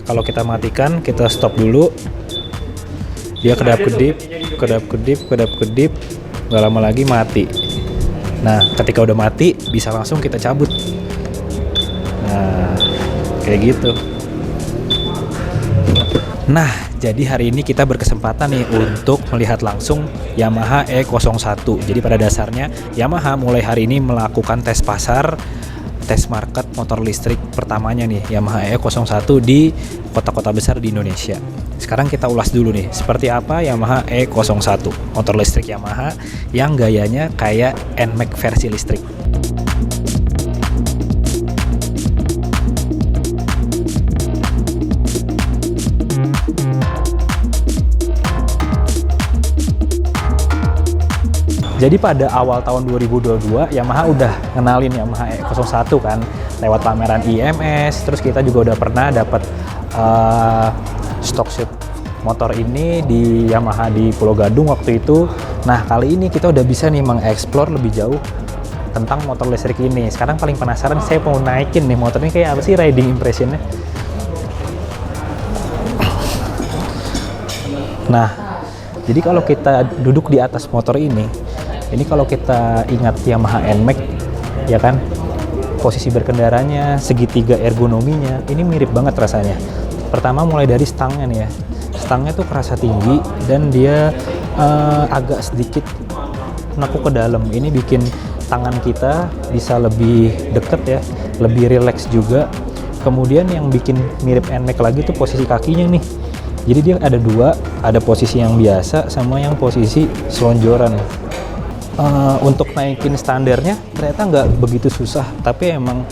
kalau kita matikan, kita stop dulu, dia kedap-kedip, nggak lama lagi mati. Nah, ketika udah mati, bisa langsung kita cabut. Nah, kayak gitu. Nah, jadi hari ini kita berkesempatan nih untuk melihat langsung Yamaha E01. Jadi pada dasarnya Yamaha mulai hari ini melakukan tes pasar, tes market motor listrik pertamanya nih, Yamaha E01 di kota-kota besar di Indonesia. Sekarang kita ulas dulu nih, seperti apa Yamaha E01, motor listrik Yamaha yang gayanya kayak NMAX versi listrik. Jadi pada awal tahun 2022 Yamaha udah ngenalin Yamaha E01 kan lewat pameran IMS, terus kita juga udah pernah dapat stock shoot motor ini di Yamaha di Pulau Gadung waktu itu. Nah, kali ini kita udah bisa nih mengeksplor lebih jauh tentang motor listrik ini. Sekarang paling penasaran, saya mau naikin nih motor ini kayak apa sih riding impressionnya. Nah, jadi kalau kita duduk di atas motor ini kalau kita ingat Yamaha NMAX, ya kan, posisi berkendaranya, segitiga ergonominya, ini mirip banget rasanya. Pertama mulai dari stangnya nih ya, stangnya tuh kerasa tinggi dan dia agak sedikit nekuk ke dalam. Ini bikin tangan kita bisa lebih deket ya, lebih rileks juga. Kemudian yang bikin mirip NMAX lagi tuh posisi kakinya nih. Jadi dia ada dua, ada posisi yang biasa sama yang posisi selonjoran. Untuk naikin standarnya ternyata nggak begitu susah, tapi emang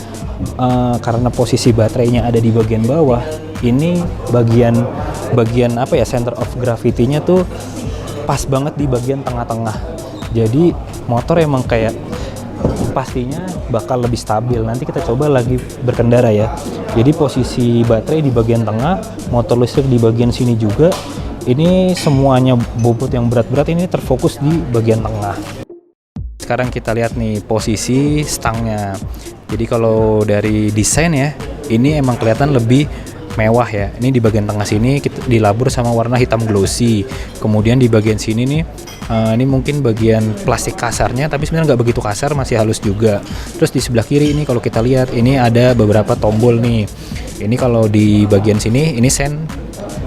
karena posisi baterainya ada di bagian bawah, ini bagian apa ya, center of gravity-nya tuh pas banget di bagian tengah-tengah. Jadi motor emang kayak pastinya bakal lebih stabil. Nanti kita coba lagi berkendara ya. Jadi posisi baterai di bagian tengah, motor listrik di bagian sini juga. Ini semuanya bobot yang berat-berat ini terfokus di bagian tengah. Sekarang kita lihat nih posisi stangnya. Jadi kalau dari desain ya, ini emang kelihatan lebih mewah ya. Ini di bagian tengah sini dilabur sama warna hitam glossy. Kemudian di bagian sini nih, ini mungkin bagian plastik kasarnya, tapi sebenarnya nggak begitu kasar, masih halus juga. Terus di sebelah kiri ini kalau kita lihat, ini ada beberapa tombol nih. Ini kalau di bagian sini, ini sen,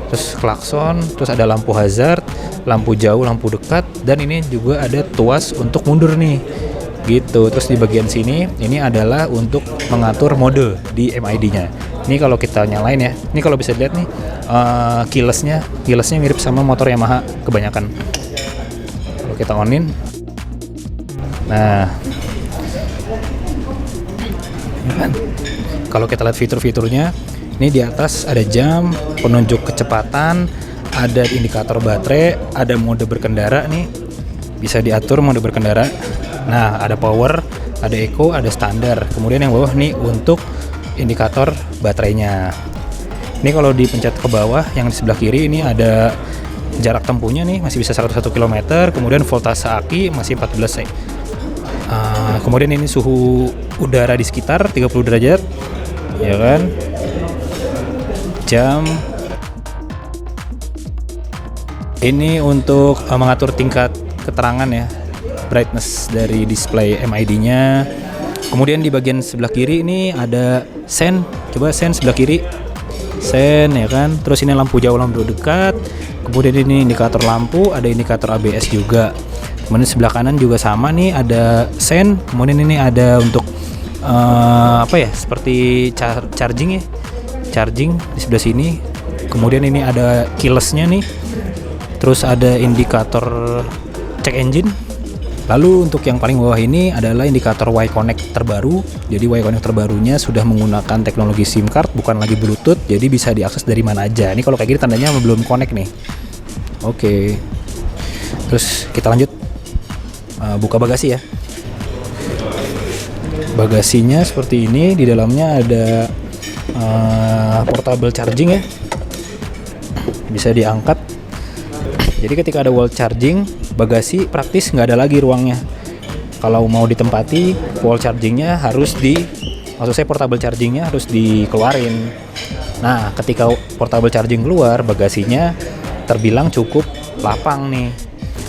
terus klakson, terus ada lampu hazard, lampu jauh, lampu dekat, dan ini juga ada tuas untuk mundur nih gitu. Terus di bagian sini ini adalah untuk mengatur mode di MID-nya. Ini kalau kita nyalain ya, ini kalau bisa dilihat nih, keyless-nya mirip sama motor Yamaha kebanyakan. Kalau kita onin, nah kalau kita lihat fitur-fiturnya, ini di atas ada jam, penunjuk kecepatan, ada indikator baterai, ada mode berkendara nih, bisa diatur mode berkendara. Nah, ada power, ada eco, ada standar. Kemudian yang bawah nih untuk indikator baterainya. Ini kalau dipencet ke bawah, yang di sebelah kiri ini ada jarak tempuhnya nih, masih bisa 101 km. Kemudian voltase aki masih 14 kemudian ini suhu udara di sekitar 30 derajat, ya kan? Jam. Ini untuk mengatur tingkat keterangan ya, brightness dari display MID-nya. Kemudian di bagian sebelah kiri ini ada sen, coba sen sebelah kiri, sen ya kan. Terus ini lampu jauh, lampu dekat. Kemudian ini indikator lampu, ada indikator ABS juga. Kemudian sebelah kanan juga sama nih, ada sen. Kemudian ini ada untuk apa ya, seperti charging ya, charging di sebelah sini. Kemudian ini ada keyless-nya nih. Terus ada indikator check engine. Lalu untuk yang paling bawah ini adalah indikator Y-Connect terbaru. Jadi Y-Connect terbarunya sudah menggunakan teknologi SIM card, bukan lagi Bluetooth. Jadi bisa diakses dari mana aja. Ini kalau kayak gini tandanya belum connect nih. Oke. Terus kita lanjut. Buka bagasi ya. Bagasinya seperti ini. Di dalamnya ada portable charging ya. Bisa diangkat. Jadi ketika ada wall charging, bagasi praktis nggak ada lagi ruangnya. Kalau mau ditempati, wall chargingnya harus maksud saya portable chargingnya harus dikeluarin. Nah, ketika portable charging keluar, bagasinya terbilang cukup lapang nih.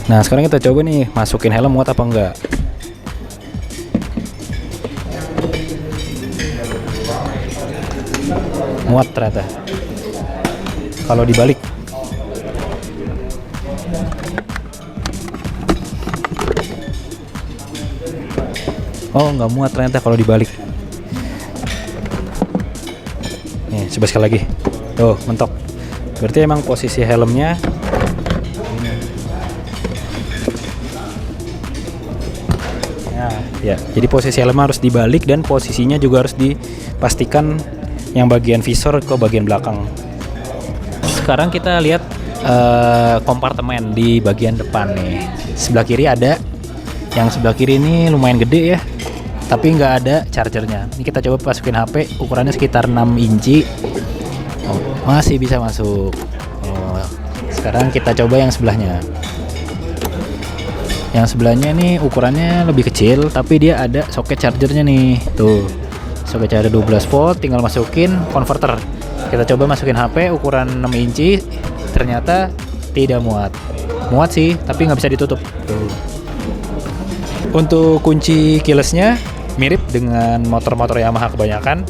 Nah, sekarang kita coba nih masukin helm muat apa enggak. Muat ternyata. Kalau dibalik. Oh, nggak muat ternyata kalau dibalik. Nih, coba sekali lagi. Tuh, mentok. Berarti emang posisi helmnya ya, jadi posisi helmnya harus dibalik dan posisinya juga harus dipastikan yang bagian visor ke bagian belakang. Sekarang kita lihat kompartemen di bagian depan nih. Sebelah kiri ada, yang sebelah kiri ini lumayan gede ya, tapi nggak ada chargernya. Ini kita coba masukin HP, ukurannya sekitar 6 inci. Oh, masih bisa masuk. Oh, sekarang kita coba yang sebelahnya. Yang sebelahnya nih ukurannya lebih kecil, tapi dia ada soket chargernya nih. Tuh, soket charger 12 volt, tinggal masukin converter. Kita coba masukin HP ukuran 6 inci, ternyata tidak muat. Muat sih, tapi nggak bisa ditutup. Tuh. Untuk kunci keylessnya mirip dengan motor-motor Yamaha kebanyakan.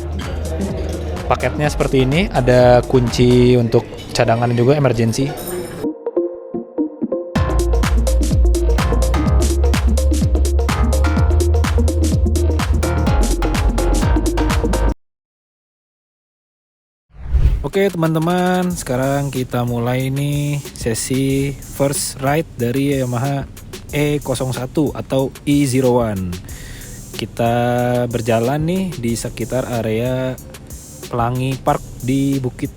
Paketnya seperti ini, ada kunci untuk cadangan juga emergency. Oke teman-teman, sekarang kita mulai nih sesi first ride dari Yamaha E01 atau E01. Kita berjalan nih di sekitar area Pelangi Park di Bukit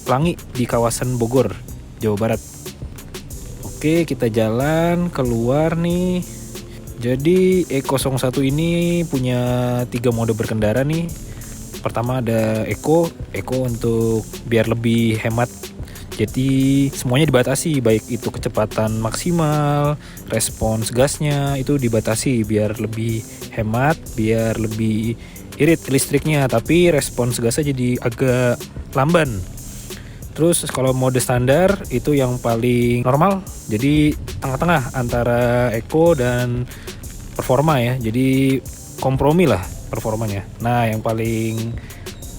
Pelangi di kawasan Bogor, Jawa Barat. Oke, kita jalan keluar nih. Jadi E01 ini punya 3 mode berkendara nih. Pertama ada Eco untuk biar lebih hemat. Jadi semuanya dibatasi, baik itu kecepatan maksimal, respons gasnya itu dibatasi biar lebih hemat, biar lebih irit listriknya, tapi respons gasnya jadi agak lamban. Terus kalau mode standar itu yang paling normal, jadi tengah-tengah antara Eco dan performa ya, jadi kompromi lah performanya. Nah, yang paling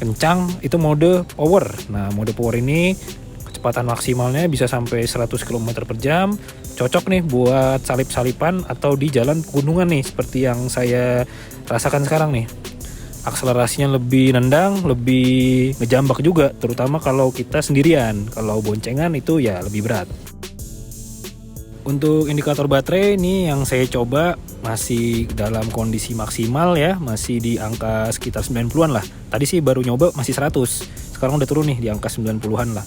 kencang itu mode power. Nah, mode power ini kecepatan maksimalnya bisa sampai 100 km per jam. Cocok nih buat salip-salipan atau di jalan pegunungan nih, seperti yang saya rasakan sekarang nih. Akselerasinya lebih nendang, lebih ngejambak juga, terutama kalau kita sendirian. Kalau boncengan itu ya lebih berat. Untuk indikator baterai ini yang saya coba masih dalam kondisi maksimal ya, masih di angka sekitar 90-an lah. Tadi sih baru nyoba masih 100, sekarang udah turun nih di angka 90-an lah.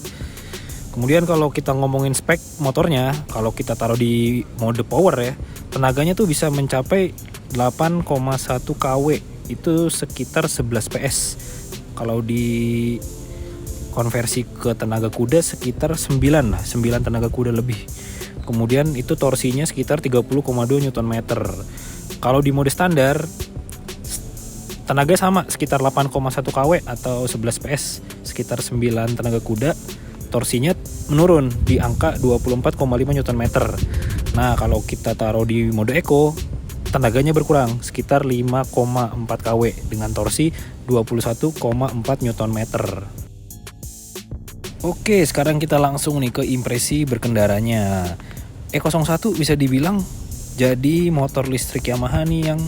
Kemudian kalau kita ngomongin spek motornya, kalau kita taruh di mode power ya, tenaganya tuh bisa mencapai 8,1 kW, itu sekitar 11 PS. Kalau di konversi ke tenaga kuda sekitar 9 lah, 9 tenaga kuda lebih. Kemudian itu torsinya sekitar 30,2 Nm. Kalau di mode standar tenaga sama sekitar 8,1 kW atau 11 PS, sekitar 9 tenaga kuda. Torsinya menurun di angka 24,5 Nm. Nah, kalau kita taruh di mode Eco, tenaganya berkurang sekitar 5,4 kW dengan torsi 21,4 Nm. Oke, sekarang kita langsung nih ke impresi berkendaranya. E01 bisa dibilang jadi motor listrik Yamaha nih yang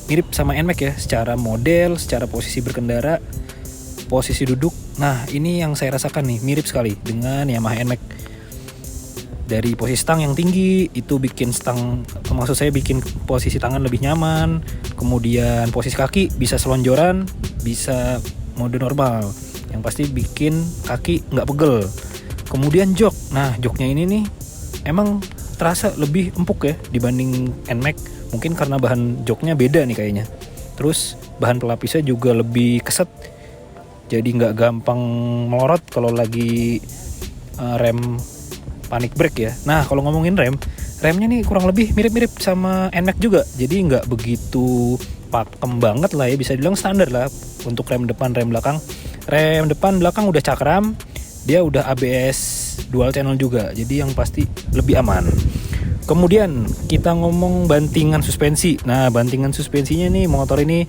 mirip sama NMAX ya, secara model, secara posisi berkendara, posisi duduk. Nah, ini yang saya rasakan nih, mirip sekali dengan Yamaha NMAX. Dari posisi stang yang tinggi, itu bikin bikin posisi tangan lebih nyaman. Kemudian posisi kaki bisa selonjoran, bisa mode normal. Yang pasti bikin kaki nggak pegel. Kemudian jok, nah joknya ini nih emang terasa lebih empuk ya dibanding NMAX. Mungkin karena bahan joknya beda nih kayaknya. Terus bahan pelapisnya juga lebih keset, jadi nggak gampang melorot kalau lagi rem panic brake ya. Nah, kalau ngomongin remnya nih kurang lebih mirip-mirip sama NMAX juga. Jadi nggak begitu pakem banget lah ya, bisa dibilang standar lah untuk rem depan, rem belakang. Rem depan belakang udah cakram, dia udah ABS dual channel juga, jadi yang pasti lebih aman. Kemudian kita ngomong bantingan suspensi. Nah, bantingan suspensinya nih motor ini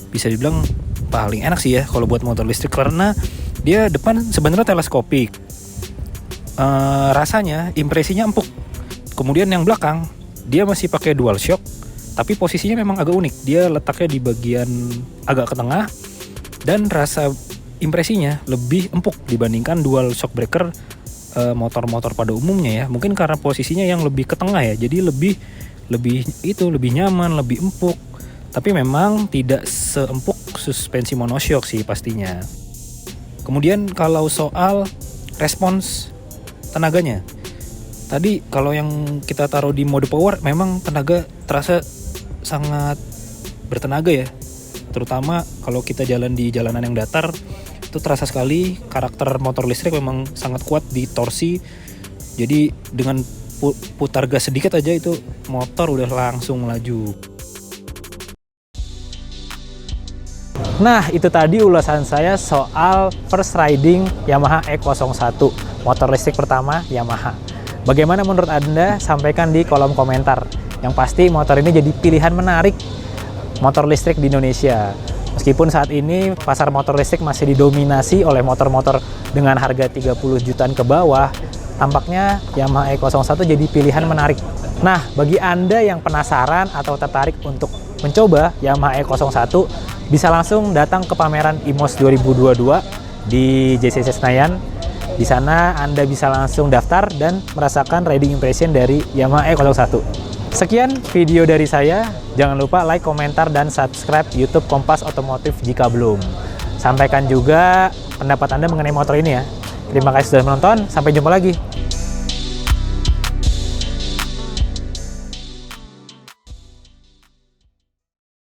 bisa dibilang paling enak sih ya kalau buat motor listrik, karena dia depan sebenarnya teleskopik. Rasanya impresinya empuk. Kemudian yang belakang dia masih pakai dual shock, tapi posisinya memang agak unik. Dia letaknya di bagian agak ke tengah, dan rasa impresinya lebih empuk dibandingkan dual shock breaker motor-motor pada umumnya ya. Mungkin karena posisinya yang lebih ke tengah ya, jadi lebih nyaman, lebih empuk. Tapi memang tidak seempuk suspensi monoshock sih pastinya. Kemudian kalau soal respons tenaganya, tadi kalau yang kita taruh di mode power memang tenaga terasa sangat bertenaga ya, terutama kalau kita jalan di jalanan yang datar itu terasa sekali. Karakter motor listrik memang sangat kuat di torsi, jadi dengan putar gas sedikit aja itu motor udah langsung melaju. Nah, itu tadi ulasan saya soal first riding Yamaha E01, motor listrik pertama Yamaha. Bagaimana menurut Anda? Sampaikan di kolom komentar. Yang pasti motor ini jadi pilihan menarik motor listrik di Indonesia. Meskipun saat ini pasar motor listrik masih didominasi oleh motor-motor dengan harga 30 jutaan ke bawah, tampaknya Yamaha E01 jadi pilihan menarik. Nah, bagi Anda yang penasaran atau tertarik untuk mencoba Yamaha E01, bisa langsung datang ke pameran IMOS 2022 di JCC Senayan. Di sana Anda bisa langsung daftar dan merasakan riding impression dari Yamaha E01. Sekian video dari saya. Jangan lupa like, komentar, dan subscribe YouTube Kompas Otomotif jika belum. Sampaikan juga pendapat Anda mengenai motor ini ya. Terima kasih sudah menonton. Sampai jumpa lagi.